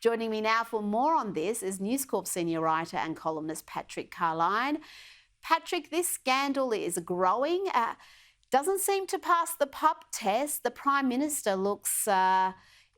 Joining me now for more on this is News Corp senior writer and columnist Patrick Carlyon. Patrick, this scandal is growing. Doesn't seem to pass the pub test. The Prime Minister looks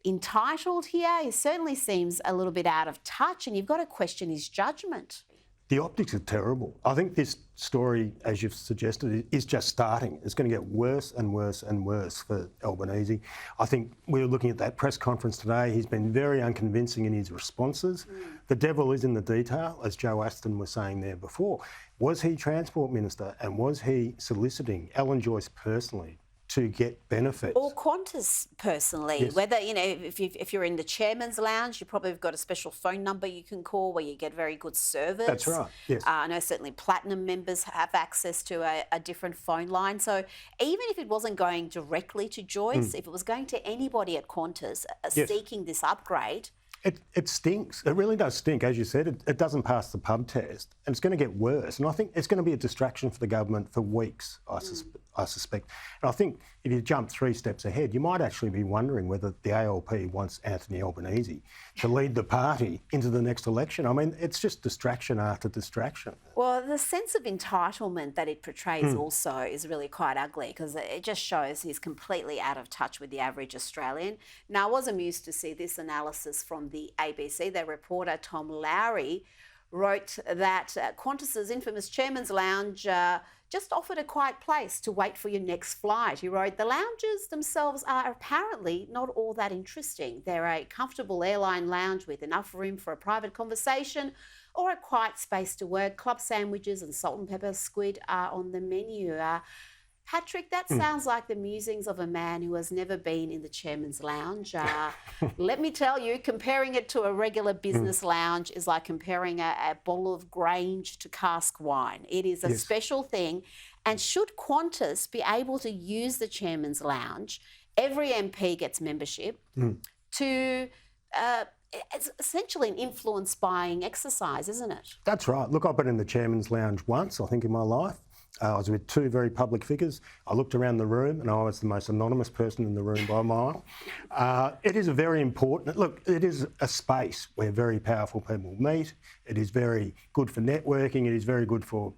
entitled here. He certainly seems a little bit out of touch, and you've got to question his judgment. The optics are terrible. I think this story, as you've suggested, is just starting. It's going to get worse and worse and worse for Albanese. I think we were looking at that press conference today. He's been very unconvincing in his responses. The devil is in the detail, as Joe Aston was saying there before. Was he Transport Minister and was he soliciting Alan Joyce personally to get benefits? Or Qantas personally, Yes. whether, if you're in the chairman's lounge, you probably have got a special phone number you can call where you get very good service. That's right, yes. I know certainly Platinum members have access to a different phone line. So even if it wasn't going directly to Joyce, if it was going to anybody at Qantas Yes. seeking this upgrade... It stinks. It really does stink. As you said, it doesn't pass the pub test, and it's going to get worse. And I think it's going to be a distraction for the government for weeks, I suspect. And I think if you jump 3 steps ahead, you might actually be wondering whether the ALP wants Anthony Albanese to lead the party into the next election. I mean, it's just distraction after distraction. Well, the sense of entitlement that it portrays also is really quite ugly, because it just shows he's completely out of touch with the average Australian. Now, I was amused to see this analysis from the ABC. Their reporter, Tom Lowry, wrote that Qantas's infamous Chairman's Lounge just offered a quiet place to wait for your next flight. He wrote, the lounges themselves are apparently not all that interesting. They're a comfortable airline lounge with enough room for a private conversation or a quiet space to work. Club sandwiches and salt and pepper squid are on the menu. Patrick, that sounds like the musings of a man who has never been in the chairman's lounge. Let me tell you, comparing it to a regular business lounge is like comparing a bottle of Grange to cask wine. It is a special thing. And should Qantas be able to use the chairman's lounge, every MP gets membership to... it's essentially an influence buying exercise, isn't it? That's right. Look, I've been in the chairman's lounge once, I think, in my life. I was with 2 very public figures. I looked around the room and I was the most anonymous person in the room by a mile. It is a very important... Look, it is a space where very powerful people meet. It is very good for networking. It is very good for,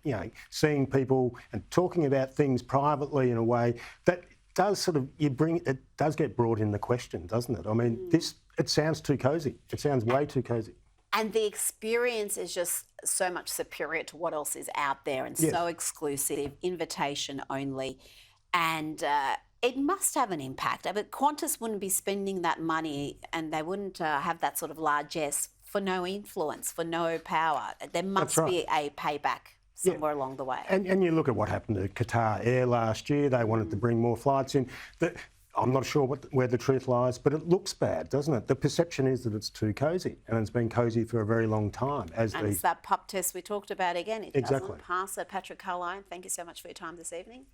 seeing people and talking about things privately in a way that does sort of... It does get brought in the question, doesn't it? I mean, it sounds too cosy. It sounds way too cosy. And the experience is just so much superior to what else is out there, and so exclusive, invitation only. And it must have an impact. But Qantas wouldn't be spending that money and they wouldn't have that sort of largesse for no influence, for no power. There must be a payback somewhere along the way. And you look at what happened to Qatar Air last year. They wanted to bring more flights in. I'm not sure where the truth lies, but it looks bad, doesn't it? The perception is that it's too cosy, and it's been cosy for a very long time. And it's that pub test we talked about again. It doesn't pass. So Patrick Carlyon, thank you so much for your time this evening.